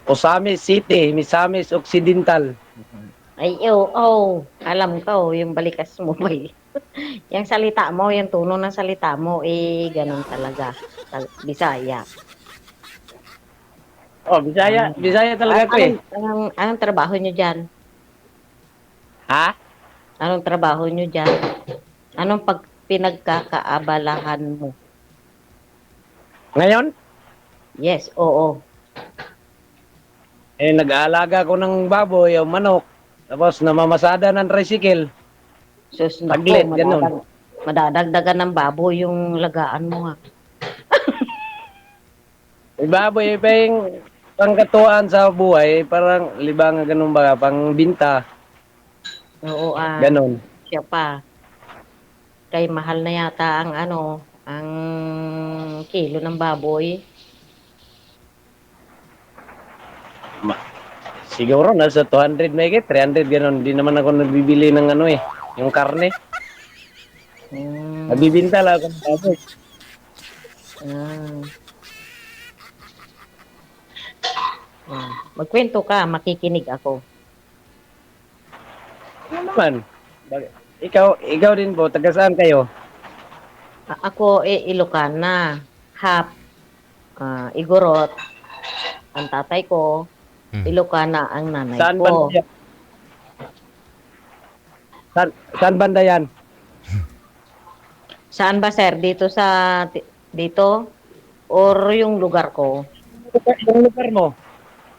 Osamis City, Misamis Occidental. Ay, alam ko, yung balikas mo ba eh. Yung salita mo, yung tono ng salita mo, ganun talaga. Bisaya. Oh, Bisaya, Ah. Bisaya At talaga ko eh. anong trabaho nyo dyan? Ha? Anong trabaho nyo dyan? Anong pinagkakaabalahan mo? Ngayon, Yes, oo. nag-aalaga ko ng baboy o manok. Tapos namamasada ng tricycle. Sus, nako, Taglit, ganun. madadagdagan ng baboy yung lagaan mo ha. May baboy pa yung pangkatuan sa buhay, parang libang ganun ba, pang binta, Oo, ganun. siya pa. Kay mahal na yata ang kilo ng baboy. Ma- Siguro nasa 200 megit, 300 ganun. Di naman ako nagbibili ng ano eh, yung karne. Hmm, Nagbibinta lang ako ng baboy. ah, Magkwento ka, makikinig ako. Ano naman? Ikaw din po, taga saan kayo? Ako, Ilocana, half, Igorot, ang tatay ko, Hmm. Ilocana ang nanay Saan ko. banda yan? Saan banda yan? Saan ba, sir? Dito? Or yung lugar ko? Yung lugar mo?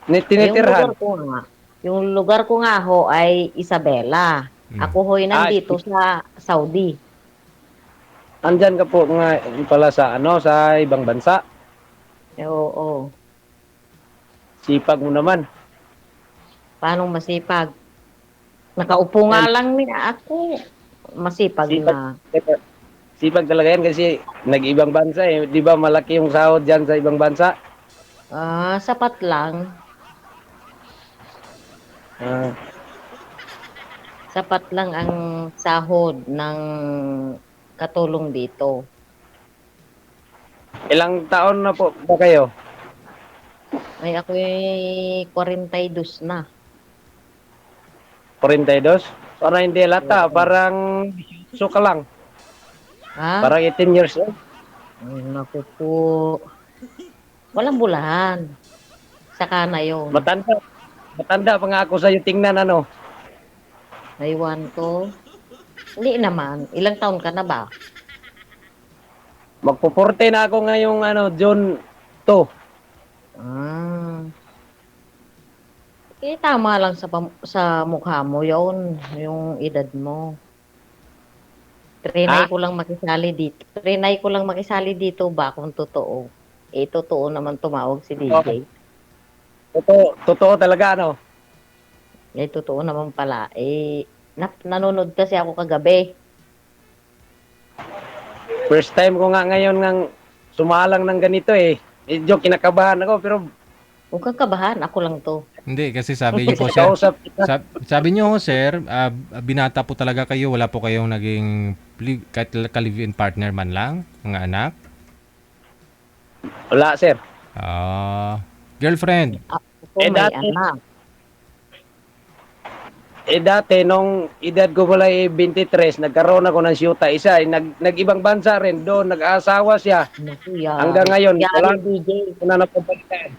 Yung lugar Tinitirhan? ko nga. Yung lugar ko nga ho ay Isabela. Hmm. Ako ho'y Ah, nandito sa Saudi. andyan ka po nga pala sa ano, sa ibang bansa. Oo. Sipag mo naman. Paano masipag? Nakaupo nga Yan, lang niya ako. Masipag sipag. na. Sipag talaga yan kasi nag-ibang bansa eh. Di ba malaki yung sahod dyan sa ibang bansa? Sapat lang. Ah, Sapat lang ang sahod ng katulong dito. ilang taon na po ba kayo? Ay, ako'y 42 na. 42? Parang hindi lata. Oo. Parang 18 ka lang. Ha? Parang 18 years old. Ay, naku po. Walang bulahan. Saka na yun. Matanda. Matanda pa nga ako sa'yo. Tingnan ano. Naiwan ko. Hindi naman. Ilang taon ka na ba? Magpo-40 na ako ngayong ano, June 2. Ah. Tama lang sa mukha mo yon yung edad mo. Ha? Trinay ko lang makisali dito ba kung totoo. Totoo naman tumawag si DJ. Oh, totoo talaga ano. Totoo naman pala. Nanonood kasi ako kagabi. First time ko nga ngayon ng sumalang ng ganito eh. Medyo kinakabahan ako pero Huwag kang kabahan, ako lang to. Hindi, kasi sabi niyo po, kasi sir, kausap kita. sabi niyo, sir, binata po talaga kayo, wala po kayong naging kahit ka-live-in partner man lang, mga anak? Wala sir. Girlfriend? Ako Eh may dati, anak. dati nung edad ko pala 23, nagkaroon ako ng syuta isa. Nag-ibang bansa rin doon, nag-aasawa siya. Naku, Hanggang yari. ngayon, Yari, wala DJ. ko na napapalitan.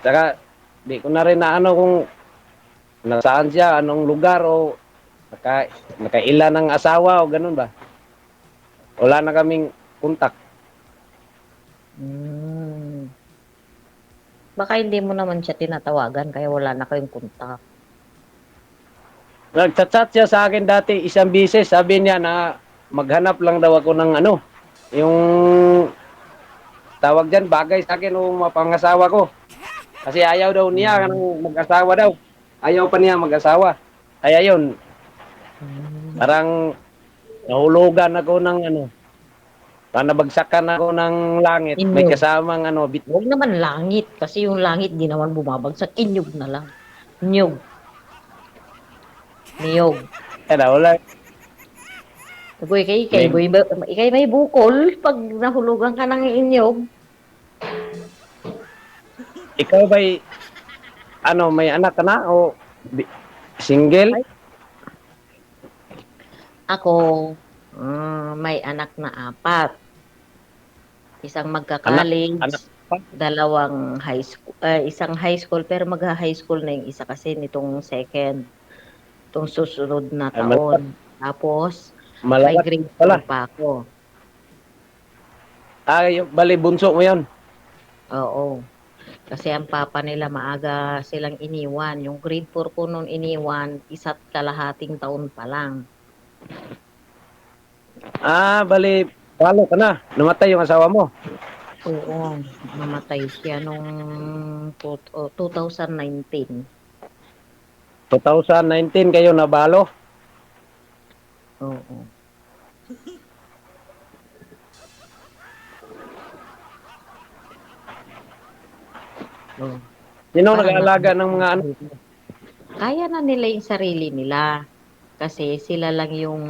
Saka, di ko na rin na ano kung nasaan siya, anong lugar o nakaila ng asawa o ganun ba. Wala na kaming kontak. Hmm. Baka hindi mo naman siya tinatawagan kaya wala na kayong kontak. Nagchat-chat siya sa akin dati isang bisis. Sabi niya na maghanap lang daw ako ng ano, yung tawag dyan, bagay sa akin o mapangasawa ko. Kasi ayaw daw niya Hmm. ng mag-asawa daw. Ayaw pa niya mag-asawa. Kaya yun, Hmm. parang nahulugan ako ng ano, parang nabagsakan ako ng langit. May Inyog. kasamang ano, Huwag naman langit kasi yung langit di naman bumabagsak. Inyog na lang. Nyog. Niyog. wala. Uy, May, ikay may bukol pag nahulugan ka ng inyog. ikaw ba'y, ano, may anak ka na o single? Ay, ako, may anak na 4. Isang Anak, magka-college, anak pa? dalawang high school, isang high school, pero magha-high school na yung isa kasi nitong second, itong susunod na Ay, taon. Tapos, may malawat grade 4 pala. pa ako. Ay, bali, bunso mo yun. Oo. Kasi ang papa nila maaga silang iniwan. Yung grade 4 ko nung iniwan, isa't kalahating taon pa lang. Bali, palo ka na. Namatay yung asawa mo. Oo, namatay siya nung 2019. 2019 kayo nabalo. Oo. Oo. Sino Parang nag-aalaga ng mga anak? kaya na nila yung sarili nila. Kasi sila lang yung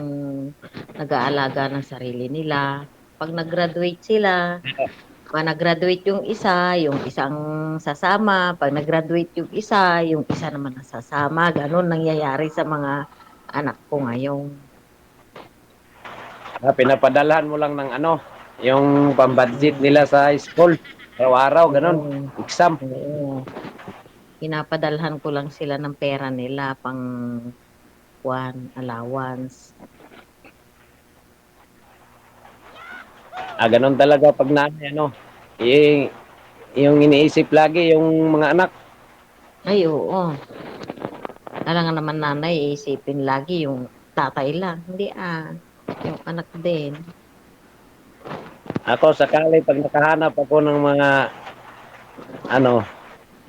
nag-aalaga ng sarili nila. Pag nag-graduate sila, pag nag-graduate yung isang sasama. Pag nag-graduate yung isa naman ang sasama. Ganun nangyayari sa mga anak ko ngayon. Pinapadalhan mo lang ng ano, yung pambudget Oo. nila sa school. Araw-araw, ganun. Oo. Exam. Oo. Pinapadalhan ko lang sila ng pera nila pang allowance. Ganun talaga pag nanay, ano. Yung iniisip lagi, yung mga anak. Ay, oo. Alam naman nanay, isipin lagi yung tatay lang. Hindi yung anak din. Ako sakali pag nakahanap ako ng mga ano,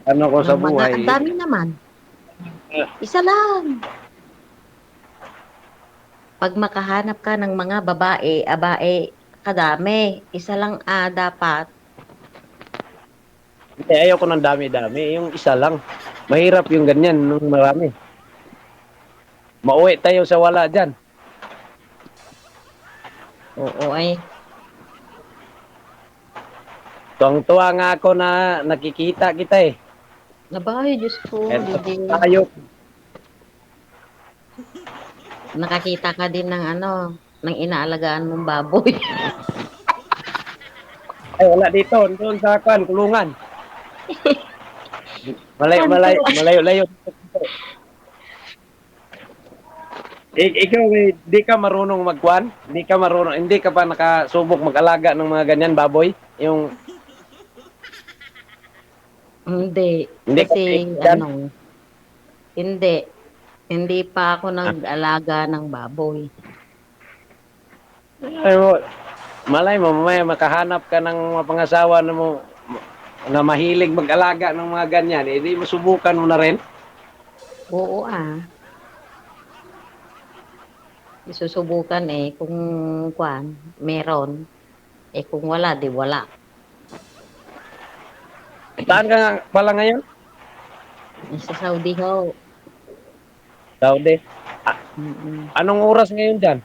ano ko sa Ang buhay, dami naman. Isa lang. Pag makahanap ka ng mga babae, kadami. Isa lang dapat. hindi, ayaw ko ng dami-dami. Yung isa lang. Mahirap yung ganyan nung marami. Mauwi tayo sa wala dyan. Oo ay. Tuwang-tuwa nga ako na nakikita kita eh. Nabay, Diyos ko, Kahit DJ. tayo, Nakakita ka din ng ng inaalagaan mong baboy. ay wala dito, doon sa kulungan. Kwantuan. Malayo-layo. Ikaw, di ka marunong magkuhan? Hindi ka pa nakasubok mag-alaga ng mga ganyan baboy? Hindi. Hindi ka Kasi dyan? hindi. Hindi pa ako Ah, nag-alaga ng baboy. ay mo, malay mo, mamaya makahanap ka ng mga pangasawa na mo na mahilig mag-alaga ng mga ganyan, di masubukan mo na rin. Oo Isusubukan kung meron. Kung wala, di wala. Saan ka nga pala ngayon? Sa Saudi ho. Saudi. Ah, Mm-mm. anong oras ngayon dyan?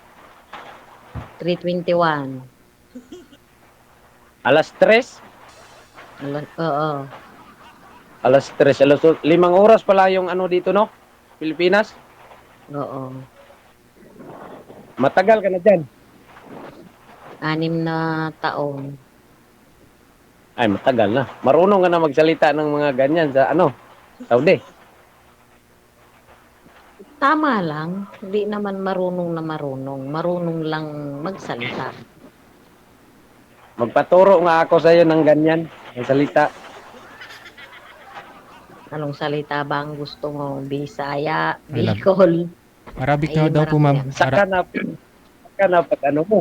3:21. Alas 3? Oo. Alas 3, limang oras pala yung ano dito, no? Pilipinas? Oo. Matagal ka na dyan. 6 na taon. Ay, matagal na. Marunong ka na magsalita ng mga ganyan sa ano, Saudi. Tama lang. Hindi naman marunong na marunong. Marunong lang magsalita. Magpaturo nga ako sa iyo ng ganyan, ng salita. Anong salita ba ang gusto mo? Bisaya, I love. Bicol. Arabic Ay, na daw po, marami ma'am. yan. Saka na pag ano mo.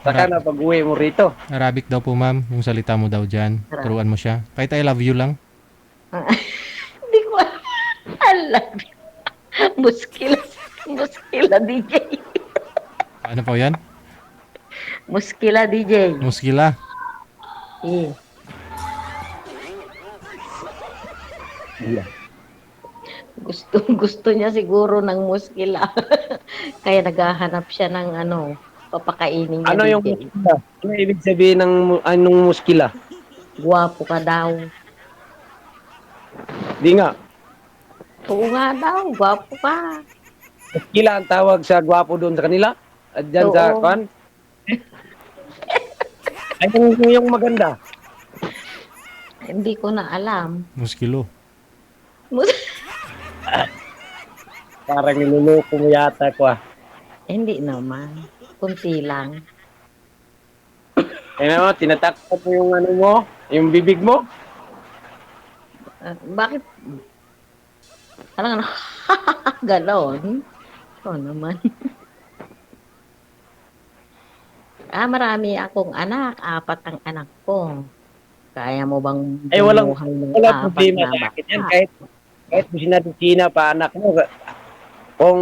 Saka na pag uwi mo rito. Arabic daw po, ma'am. Yung salita mo daw dyan. Turuan mo siya. Kahit I love you lang. Hindi ko alam. Muskila. Muskila, DJ. Ano po yan? Muskila, DJ. Muskila. Eh. Yeah. Gusto niya siguro ng muskila. Kaya naghahanap siya ng Papakainin niya, Ano yung DJ. muskila? Ano ibig sabihin ng anong muskila? Gwapo ka daw. Di nga. Oo nga daw, gwapo ka. Muskila ang tawag sa gwapo doon sa kanila? At dyan sa Oo. kan? Ay, yung maganda. Hindi ko na alam. Muskilo. Parang niluloko mo yata ko ah. Hindi naman. Kunti lang. Kaya mo, tinatakot mo yung ano mo, yung bibig mo. Bakit? Parang ano? Ganon. Oo naman. Marami akong anak. 4 ang anak ko. Kaya mo bang Ay, bumuhay ng wala 4 problema na sa akin yan. bata? Kahit mo sinadikina pa anak mo, kung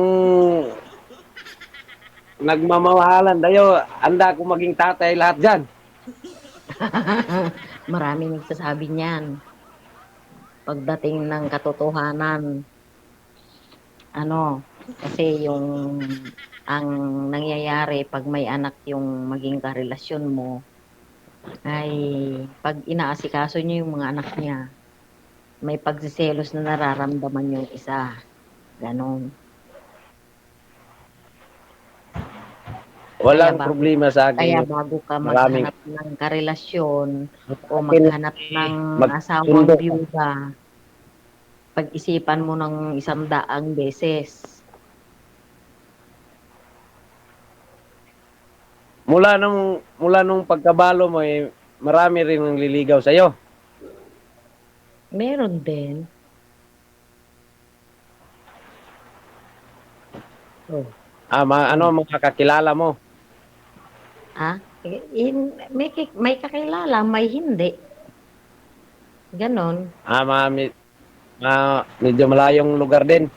nagmamahalan tayo, anda ko maging tatay lahat dyan. Maraming nagsasabi niyan. Pagdating ng katotohanan, kasi ang nangyayari pag may anak yung maging karelasyon mo, ay pag inaasikaso niyo yung mga anak niya, may pagsiselos na nararamdaman yung isa. Ganon. Walang bago, problema sa kaya akin. bago ka Maraming maghanap ng karelasyon o akin maghanap ng asawang magsundo. byuda, pag-isipan mo ng 100 beses. Mula nung pagkabalo mo marami rin ang liligaw sa iyo. Meron din. Oh. Ano mga kakilala mo? May kakilala, may hindi. Ganon. Medyo malayong lugar din.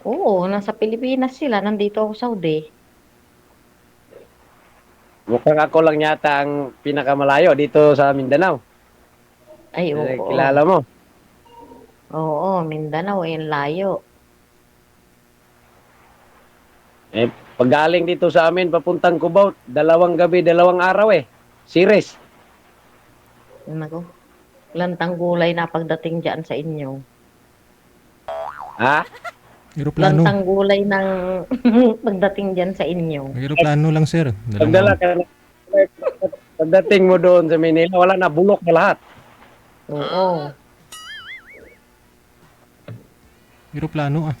Oo, nasa Pilipinas sila, nandito ako sa Saudi. Mukhang ako lang yata ang pinakamalayo dito sa Mindanao. Ay, oo. Kilala mo? Oo, Mindanao, yung layo. Pag galing dito sa amin, papuntang Cubao, 2 gabi, 2 araw Series. Naku, lantang gulay na pagdating dyan sa inyo. Ha? Aeroplano. Lantang gulay ng pagdating dyan sa inyo. Aeroplano lang, sir. Pagdala ka na, pagdating mo doon sa Manila, wala na, bulok na lahat. Oo. Aeroplano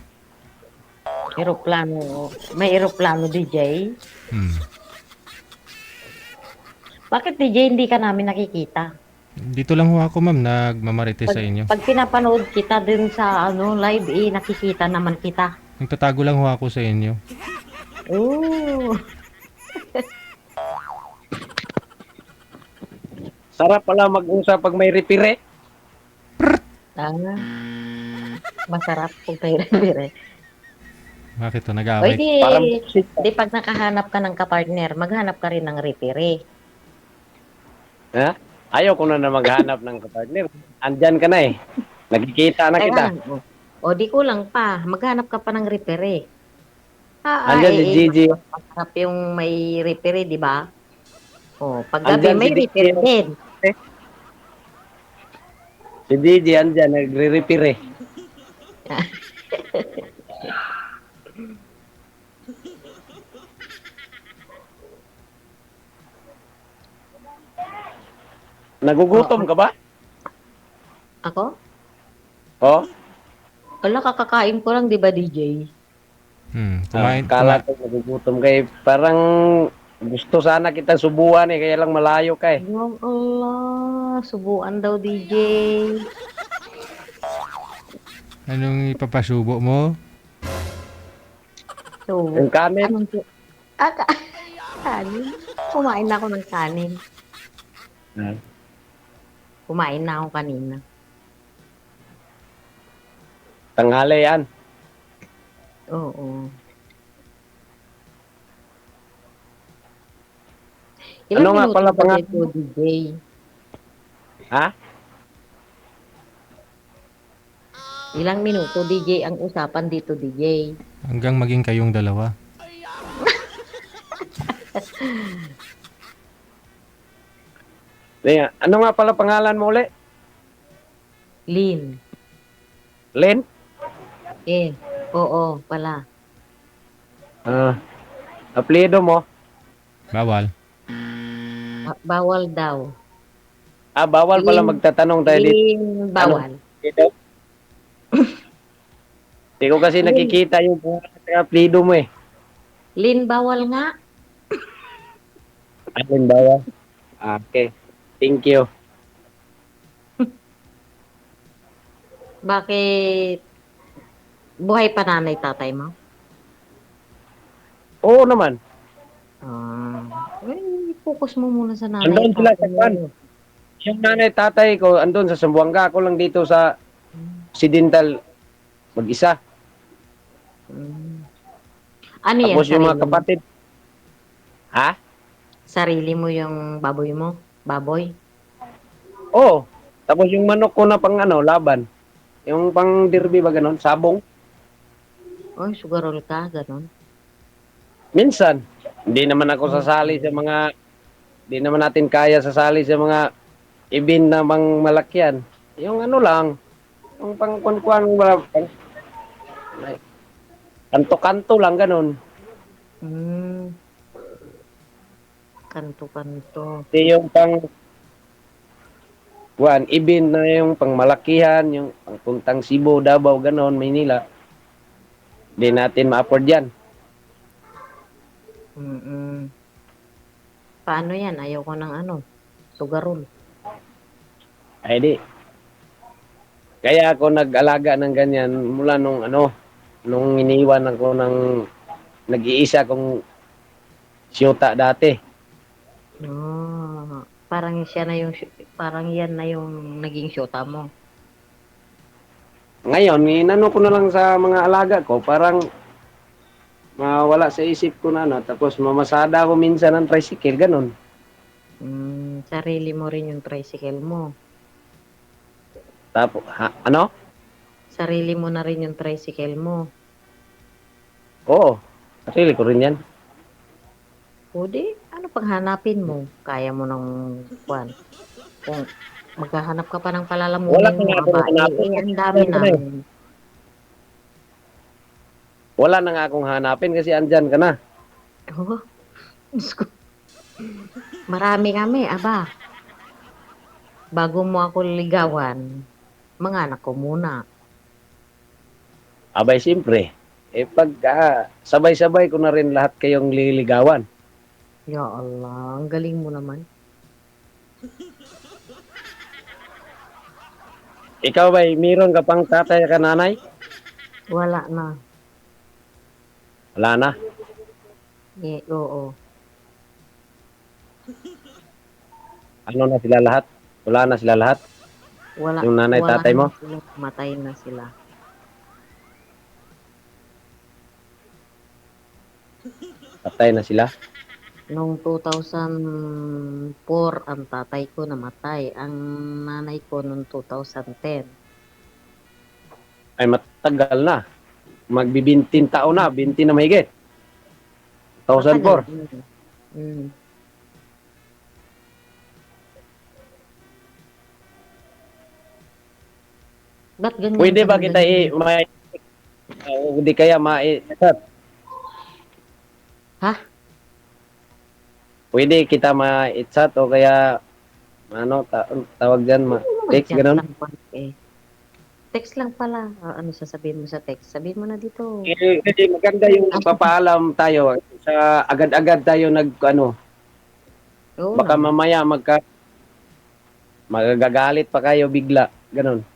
Eroplano. May eroplano, DJ. Bakit, DJ, hindi ka namin nakikita? Dito lang ho ako, ma'am, nagmamarites sa inyo. Pag pinapanood kita din sa live, nakikita naman kita. Nagtatago lang ho ako sa inyo. Oo. Sarap pala mag-usap pag may repire. Masarap kung pere-pere. Bakit to? O Nag-aaway? di pag nakahanap ka ng kapartner, maghanap ka rin ng repere. Ha? Ayaw ko na maghanap ng kapartner. Andyan ka na Nakikita na kita. O di kulang pa, maghanap ka pa ng repere. Andyan si Gigi. Masarap yung may repere, di ba? O, paggabi Andyan may si repere Gigi. din. Si Gigi andyan, nagre-repire. Nagugutom ka ba? Ako? Oh? Wala, kakakain ko lang, di ba, DJ? Kala ko nagugutom kay parang gusto sana kita subuan kaya lang malayo ka Oh, Allah, subuan daw, DJ. Anong ipapasubo mo? So, Yung kanin. Kanin. Kumain na ako ng kanin. Kumain na ako kanina. Tanghali yan. Oo. Ano nga pala pangalan mo, DJ? Ha? Ilang minuto, DJ, ang usapan dito, DJ? Hanggang maging kayong dalawa. Ano nga pala pangalan mo uli? Lin. Len? Eh, oo, pala. Ah, apelyido mo? Bawal. Bawal daw. Bawal pala Lin, magtatanong tayo dito. Lin, Ano? bawal. Dito? Hindi ko kasi Lin, nakikita yung pangalan ng apelyido mo eh. Lin, bawal nga. Alin bawal? Okay. Thank you. Bakit buhay pa nanay tatay mo? Oo naman. Ah, focus mo muna sa nanay Andun sila tatay sa kwan. mo. Yung nanay tatay ko andun sa Sambuanga. Ako lang dito sa Occidental mag-isa. Mm. Ano yan, Tapos yung sarili mga mo? kapatid. Ha? Sarili mo yung baboy mo? Baboy? Oo. Tapos yung manok ko na pang ano, laban. Yung pang derby ba ganun? Sabong. Oy, sugarol ka, ganon. Minsan. Hindi naman ako sasali sa Minsan. mga, hindi naman natin kaya sasali sa mga event na bang malakyan. Yung ano lang, yung pang kwan kanto-kanto lang ganun. Hmm, kanto-kanto. Hindi yung pang event na yung pang malakihan, yung pang puntang Cebu, Davao, ganun, Maynila. Hindi natin ma-afford yan. Mm. Paano yan? Ayaw ko ng ano, sugarol. Ay di. Kaya ako nag-alaga ng ganyan mula nung ano, nung iniwan ako ng nag-iisa kong siyota dati. Parang siya na yung, parang yan na yung naging shota mo. Ngayon, inano ko na lang sa mga alaga ko, parang mawala sa isip ko na ano, tapos mamasada ako minsan ng tricycle, ganun. Sarili mo rin yung tricycle mo. Tapos, ano? Sarili mo na rin yung tricycle mo. Oo, sarili ko rin yan. O di, ano pang hanapin mo? Kaya mo ng kwan. Kung maghahanap ka pa ng Wala palalamunin na mo, nga akong aba, hanapin. ang dami namin. Wala na nga akong hanapin kasi andyan ka na. Oh, Diyos ko. Marami kami, aba. Bago mo ako ligawan, mga anak ko muna. Abay, siyempre. Pag sabay-sabay ko na rin lahat kayong liligawan. Ya Allah, ang galing mo naman. Ikaw ba, mayroon ka pang tatay ka nanay? Wala na. Wala na. Oo. Ano na sila lahat? Wala na sila lahat? Yung nanay, Wala tatay na mo? sila. Matay na sila. Patay na sila? Noong 2004, ang tatay ko namatay. Ang nanay ko noong 2010. Ay, matagal na. Magbibintin taon na. Binti na mahigit. Matagal 2004. na. Mm. Ba't ganyan Pwede ka ba ng kita ganyan? o di kaya chat? Ha? Pwede kita ma-chat o kaya ano, tawag dyan, Hindi naman text, chat ganun. lang pala eh. Text lang pala. Ano sasabihin mo sa text? Sabihin mo na dito. Kasi maganda yung magpapaalam tayo. Sa agad-agad tayo ano, Oo baka naman. mamaya magagalit pa kayo bigla. Ganun.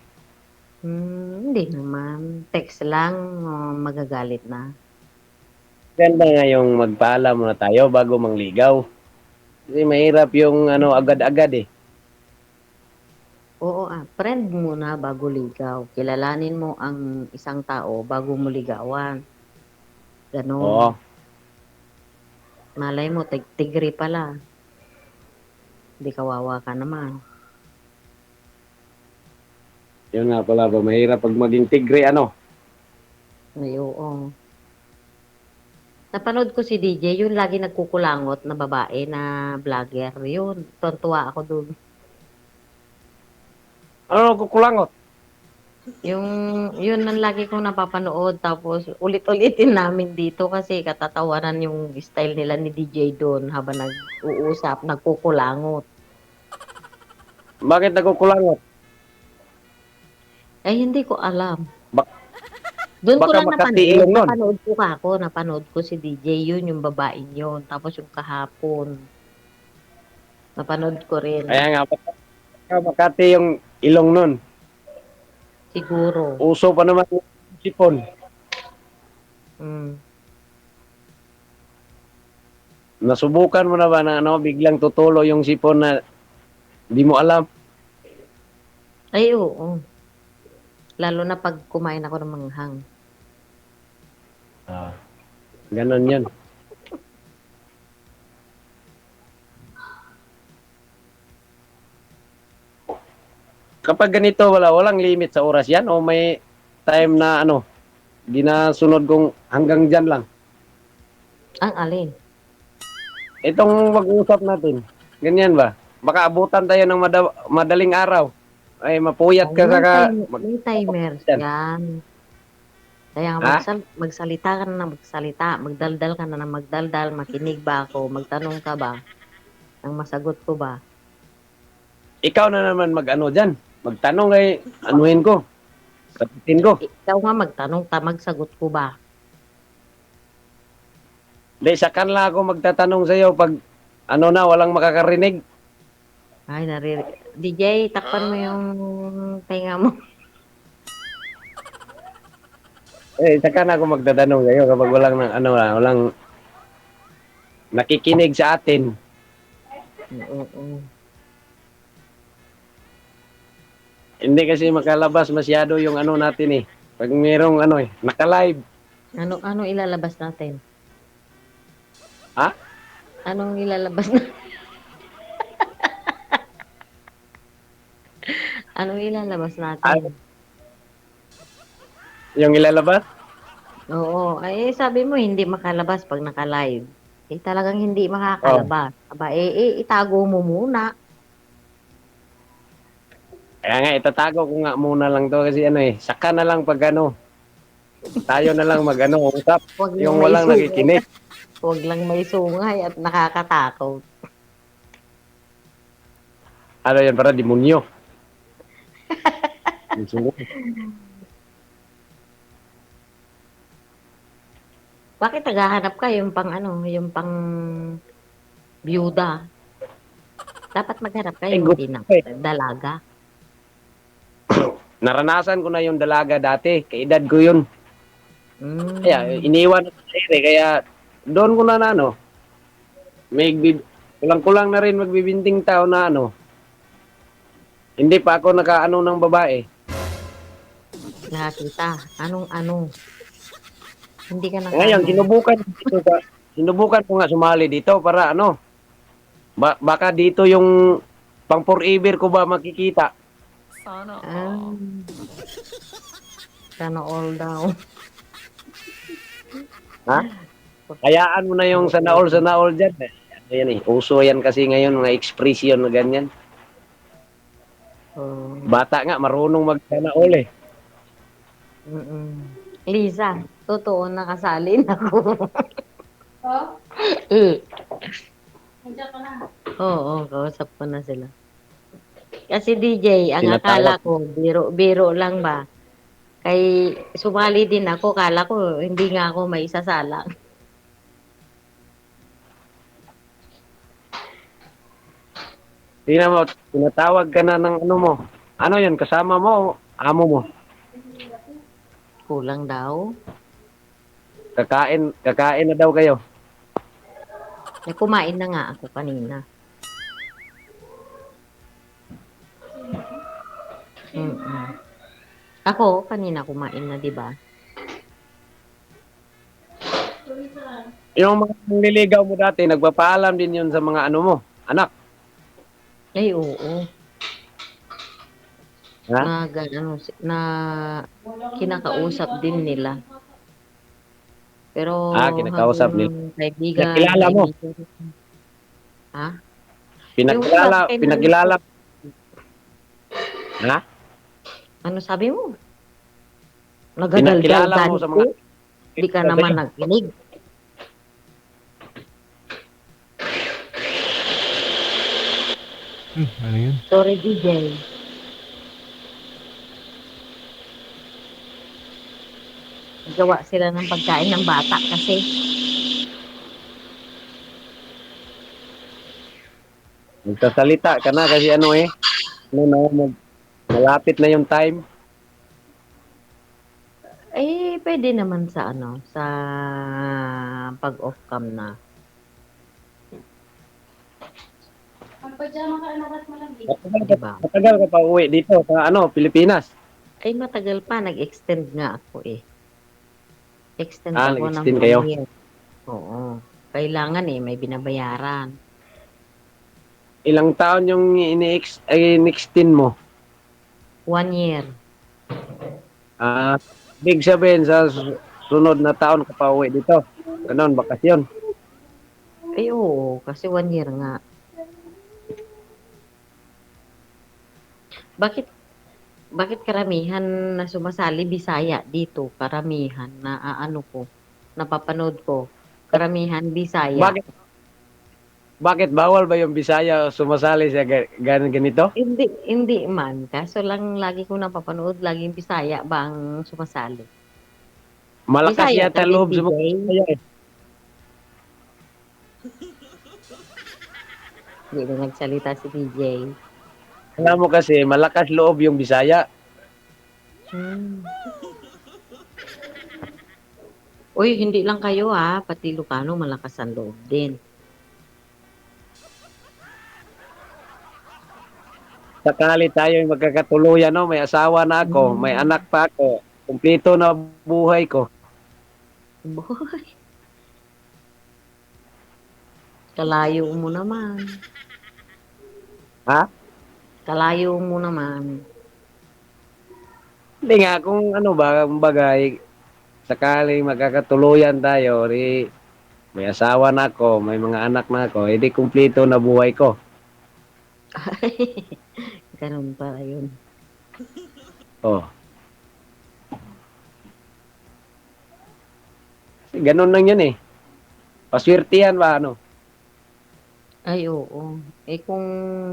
Hindi naman. Text lang, magagalit na. Ganda nga yung magpaalam muna tayo bago mangligaw. Kasi mahirap yung ano agad-agad eh. Oo, friend muna bago ligaw. Kilalanin mo ang isang tao bago mo ligawan. Ganon. Oo. Malay mo, tigri pala. Di kawawa ka naman. Yun nga pala ba, mahirap pag maging tigre ano. Ay, oo. Napanood ko si DJ, yung lagi nagkukulangot na babae na vlogger. Yun, tuwa ako dun. Ano kukulangot? Yung, yun ang lagi kong napapanood. Tapos, ulit-ulitin namin dito kasi katatawanan yung style nila ni DJ doon habang nag-uusap, nagkukulangot. Bakit nagkukulangot? Eh, hindi ko alam. Bak- Doon ko baka lang Makati napanood. ilong nun. Napanood ko si DJ, yun yung babaeng yun. Tapos yung kahapon, napanood ko rin. Kaya nga, baka Makati yung ilong nun. Siguro. Uso pa naman yung sipon. Mm. Nasubukan mo na ba na ano, biglang tutulo yung sipon na di mo alam? Ay, oo. Lalo na pag kumain ako ng manghang. Ganon yan. Kapag ganito, walang limit sa oras yan o may time na ano, ginasunod kong hanggang dyan lang. Ang alin? Itong mag-usap natin, ganyan ba? Baka abutan tayo ng madaling araw. Ay, mapuyat ka sa ka. May timer Yan. yan. Kaya nga Ha? magsalita ka na ng magsalita, magdaldal ka na ng magdaldal, makinig ba ako, magtanong ka ba, ang masagot ko ba? Ikaw na naman mag-ano dyan. Magtanong ay anuhin ko. Sagutin ko. Ikaw nga magtanong, magsagot ko ba? Di, sa kanla ako magtatanong sa iyo pag ano na, walang makakarinig. Ay, DJ, takpan mo yung tenga mo. Saka na ako magtatanong sa iyo kapag walang nakikinig sa atin. Oo. Hindi kasi makalabas masyado yung ano natin eh. Pag mayroong naka-live. Ano ilalabas natin? Ha? Anong ilalabas na? Anong ilalabas natin? Yung ilalabas? Oo. Ay, sabi mo, hindi makalabas pag naka-live. Eh, talagang hindi makakalabas. Aba, itago mo muna. Kaya nga, itatago ko nga muna lang to kasi saka na lang pag tayo na lang usap. Huwag Yung lang may walang nakikinig. Huwag lang may sungay at nakakatakot. Ano yan, para demonyo. Bakit naghahanap ka yung pang byuda? Dapat maghanap ka yung hindi na dalaga. Naranasan ko na yung dalaga dati. Kaedad ko yun. Mm. Kaya iniwan ko sa ere. Kaya doon ko na kulang-kulang na rin magbibinting tao na hindi pa ako nakaano ng babae. Nakakita. Anong? Hindi ka Ngayon, sinubukan ko nga sumali dito para baka dito yung pang forever ko ba makikita. Sana all daw. Ha? Hayaan mo na yung sana all dyan. Ano yan eh. Uso yan kasi ngayon, mga expression na ganyan. Oh. Bata nga, marunong mag-sana all eh. Lisa, totoo nakasalin ako. Oh? Eh. Nandiyan ka na. Oo, kausap ko na sila. Kasi DJ, ang Tinatawag. akala ko, biro lang ba? Kay sumali din ako, kala ko hindi nga ako may isasala. Tingnan mo, tinatawag ka na ng ano mo. Ano yun, kasama mo o amo mo? Kulang daw. Kakain na daw kayo. Eh, kumain na nga ako kanina. Ako, kanina kumain na, di ba? Yung mga nililigaw mo dati, nagpapaalam din yun sa mga ano mo, anak. Ay, oo. Ha? Na kinakausap din nila. Pero Kinakausap nila. hanggang kaibigan, Pinakilala mo. kaibigan. Ha? Yung Pinakilala, kaibigan ko, pinakilala. Ha? ano sabi mo? Pinakilala Nagadaldal mo sa ko? mga Di ka naman nakinig. Ano yun? Sorry, DJ. Gawa sila ng pagkain ng bata kasi. Magsasalita ka na kasi ano eh. Ano na, malapit na yung time. Eh, pwede naman sa ano, sa pag-off cam na. Magpajama ka anak mo lang dito. Diba? Matagal ka pa uwi dito sa ano, Pilipinas. Ay, matagal pa. Nag-extend nga ako eh. Extend ako ng Nag-extend 1 kayo. year. Oo. Kailangan eh, may binabayaran. Ilang taon yung in-extend mo? 1 year. Big sabihin sa sunod na taon ka pa uwi dito. Ganon, bakasyon. Ay, oo. Kasi 1 year nga. Bakit karamihan na sumasali Bisaya dito? Karamihan na ko, napapanood ko. Karamihan Bisaya. Bakit bawal ba yung Bisaya sumasali sa ganito? Hindi man. Kaso lang lagi ko napapanood, laging Bisaya bang sumasali. Malakas Bisaya yata ka din, loob sa mga DJ. Bisaya eh. Hindi na nagsalita si DJ. Alam mo kasi, malakas loob yung Bisaya. Hmm. Uy, hindi lang kayo pati Ilocano malakas ang loob din. Sakali tayo yung magkakatuluyan, no? May asawa na ako, may anak pa ako, kumpleto na buhay ko. Boy, kalayo mo naman. Ha? Kalayo mo naman. Hindi nga, kung ano ba, bagay, sakaling magkakatuluyan tayo, may asawa na ako, may mga anak na ako, edi kumpleto na buhay ko. Ganun pala yun. Oh. Ganun lang yun eh. Paswirtihan ba, ano? Ay, oo. Eh kung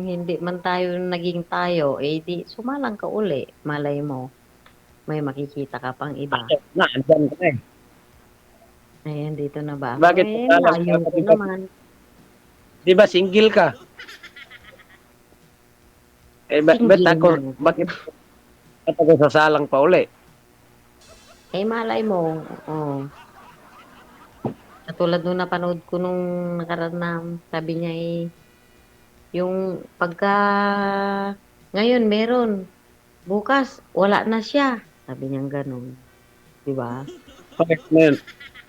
hindi man tayo naging tayo, eh di sumalang ka uli. Malay mo, may makikita ka pang iba. Andyan ka na eh. Ayan, dito na ba ako? Bakit Eh, sasalang layo ka ko naman. Di ba single ka? Eh, Single bakit ako sasalang pa uli? Eh, malay mo, katulad nung napanood ko nung nakaraan na sabi niya yung pagka ngayon meron, bukas wala na siya. Sabi niya ganun. Di ba? Palit na yun.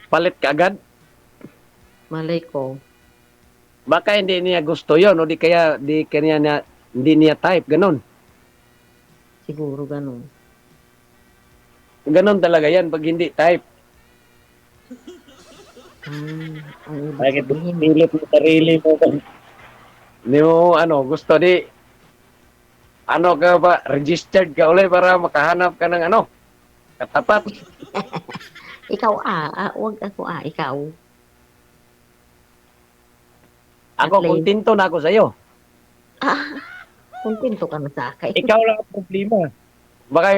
Palit ka agad? Malay ko. Baka hindi niya gusto yon o hindi niya type, ganun. Siguro ganun. Ganun talaga yan pag hindi type. Ang ibig Bakit sabihin. pilit mo sarili mo? Hindi mo, gusto ka ba, registered ka ulit para makahanap ka ng katapat. Ikaw wag ako ikaw. Ako, At least- kontento na ako sa'yo. Kontento ka na sa akin. Ikaw lang ang problema. Baka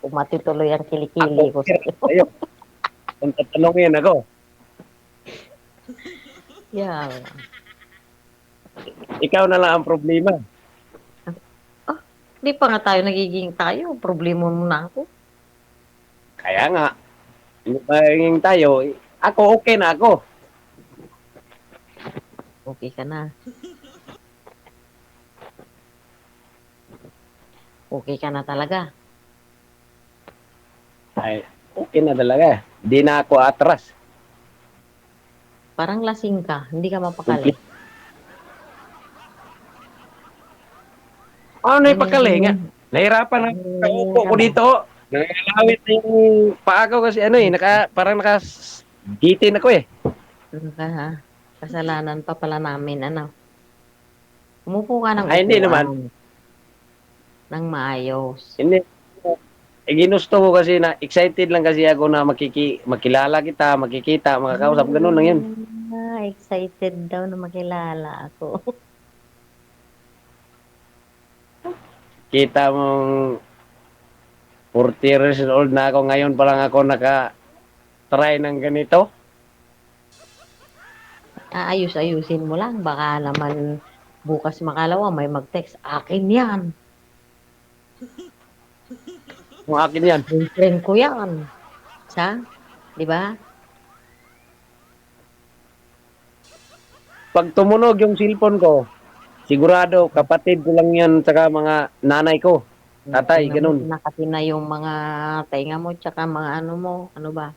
Kung matituloy ang kilikili ko sa iyo. sa'yo. Kung tatanungin ako, Yeah. ikaw na lang ang problema. Hindi pa nga tayo nagiging tayo. Problema mo na ako. Kaya nga, hindi magiging tayo, ako okay na ako. Okay ka na. Okay ka na talaga. Ay, okay na talaga. Di na ako atras. Parang lasing ka. Hindi ka mapakali. Ano yung pakali nga? Nahirapan ako. Upo ko dito. Nangalawit na yung paa ko kasi parang Gitin ako eh. Kasalanan pa pala namin, ano. Umupo ka ng Ay, hindi naman. upuan. Ng maayos. Hindi. Ginusto ko kasi na excited lang kasi ako na makilala kita, makikita, makakausap. Ganun lang yun. Excited daw na makilala ako. Kita mong 40 years old na ako. Ngayon pa lang ako naka-try ng ganito. Ayusin mo lang. Baka naman bukas makalawa may mag-text. Akin yan. Kung akin yan. Friend ko yan. Di ba? Pag tumunog yung cellphone ko, sigurado kapatid ko lang yan saka mga nanay ko. Tatay, ganun. Nakati na yung mga tainga mo tsaka mga ano mo. Ano ba?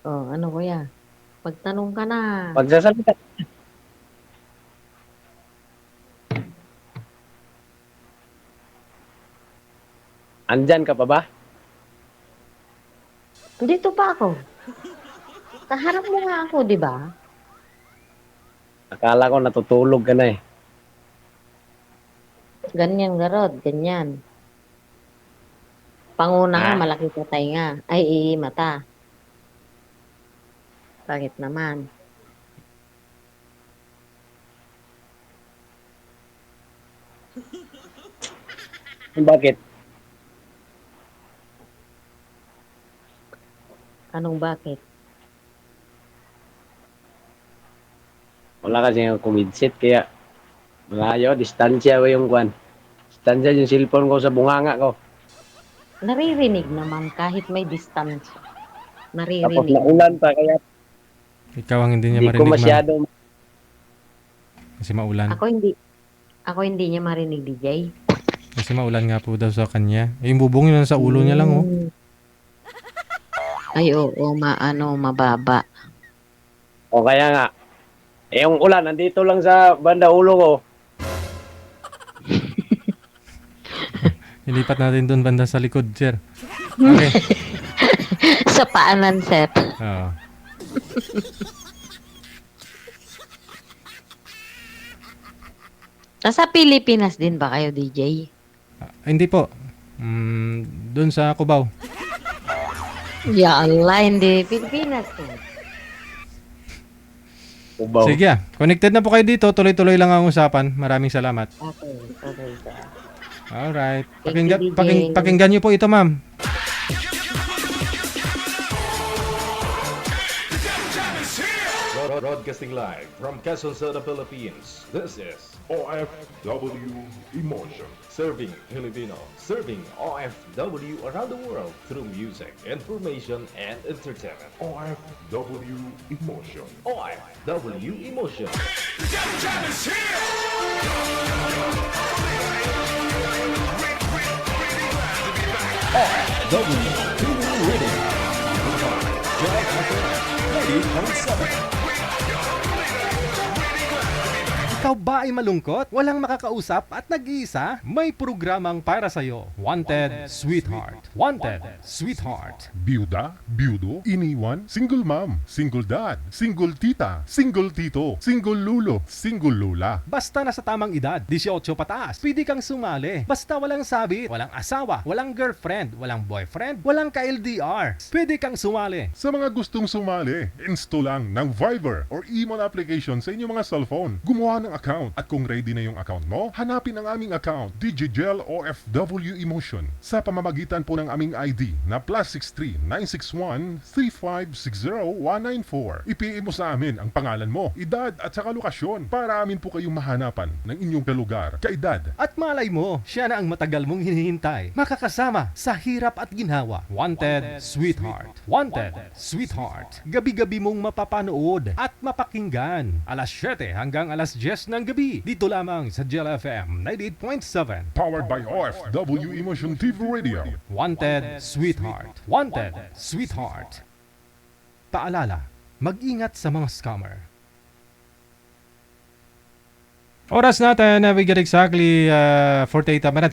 Ano kuya? Pagtanong ka na. Pagsasalita. Andyan ka pa ba? Dito pa ako. Kaharap mo nga ako, di ba? Akala ko natutulog ka na eh. Ganyan, garod. Ganyan. Panguna nga, malaki sa tainga. Ay, mata. Bakit naman? Bakit? Anong bakit? Wala kasi yung kumidsit kaya malayo, distansya ba yung kwan? Distansya yung cellphone ko sa bunganga ko. Naririnig naman kahit may distance. Tapos Naririnig. naulan pa kaya Ikaw ang hindi niya hindi ko marinig, ma'am. masyado. Kasi maulan. Ako hindi niya marinig, DJ. Kasi maulan nga po daw sa kanya. Eh, yung bubong yun sa ulo niya lang, oh. Ay, oo, mababa. O kaya nga, eh, yung ulan nandito lang sa banda ulo ko. Ilipat natin doon banda sa likod, sir. Okay. Sa paanan, sir. Oo. Nasa Pilipinas din ba kayo, DJ? Hindi po. Doon sa Cubao. Ya Allah, hindi Pilipinas. Ubaw. Sige, connected na po kayo dito. Tuloy-tuloy lang ang usapan. Maraming salamat. Okay, sir. Alright. Thank you, DJ. Pakinggan niyo po ito, ma'am. Broadcasting live from Quezon City, Philippines. This is OFW Emotion. Serving Filipino, serving OFW around the world through music, information, and entertainment. OFW Emotion. OFW Emotion. OFW Radio. Jack FM 90.7. Ikaw ba ay malungkot? Walang makakausap at nag-iisa? May programang para sa'yo. Wanted Sweetheart. Wanted Sweetheart. Byuda, byudo, iniwan, single mom, single dad, single tita, single tito, single lulo, single lula. Basta nasa tamang edad, 18 pataas, pwede kang sumali. Basta walang sabit, walang asawa, walang girlfriend, walang boyfriend, walang ka-LDR. Pwede kang sumali. Sa mga gustong sumali, install lang ng Viber or Emon application sa inyong mga cellphone. Gumawa ng account at kung ready na yung account mo, hanapin ang aming account, DJGel OFW Emotion, sa pamamagitan po ng aming ID na +63 961 3560 194. I-PM mo sa amin ang pangalan mo, edad at saka lokasyon para amin po kayong mahanapan ng inyong kalugar, kaedad. At malay mo, siya na ang matagal mong hinihintay. Makakasama sa hirap at ginhawa. Wanted Sweetheart. Wanted Sweetheart. Gabi-gabi mong mapapanood at mapakinggan. Alas 7 hanggang alas 10 ng gabi. Dito lamang sa Gel FM 98.7. Powered by OFW Emotion TV Radio. Wanted Sweetheart. Wanted Sweetheart. Paalala, mag-ingat sa mga scammer. Oras natin, we get exactly 48 minutes.